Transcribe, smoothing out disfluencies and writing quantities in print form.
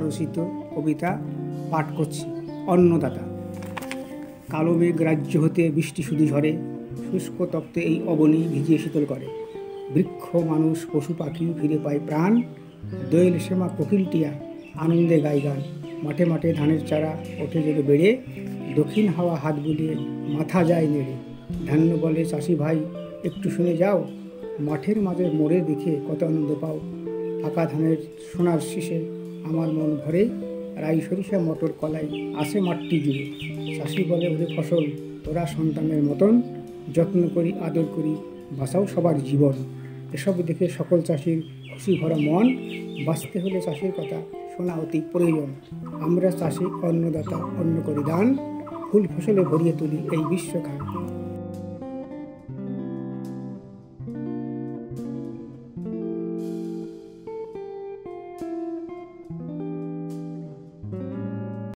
স্বরচিত কবিতা পাঠ করছি। অন্নদাতা। কালো মেঘ রাজ্য হতে বৃষ্টি শুধু ঝরে, শুষ্ক তপ্তে এই অবনী ভিজিয়ে শীতল করে। বৃক্ষ মানুষ পশু পাখি ফিরে পায় প্রাণ, দোয়েল শ্যামা কোকিলটিয়া আনন্দে গায় গান। মাঠে মাঠে ধানের চারা ওঠে জেগে বেড়ে, দক্ষিণ হাওয়া হাত বুলিয়ে মাথা যায় নেড়ে। ধান্য বলে চাষি ভাই একটু শুনে যাও, মাঠের মাঝে মোড়ে দেখে কত আনন্দ পাও। ফাঁকা ধানের সোনার শীষে আমার মন ভরে, রাই সরিষা মটর কলাই আসে মাঠটি জুড়ে। চাষি বলে ওরে ফসল তোরা সন্তানের মতন, যত্ন করি আদর করি বাঁচাও সবার জীবন। এসব দেখে সকল চাষির খুশি ভরা মন, বাঁচতে হলে চাষির কথা শোনা অতি প্রয়োজন। আমরা চাষি অন্নদাতা অন্ন করি দান, ফুল ফসলে ভরিয়ে তুলি এই বিশ্বখান।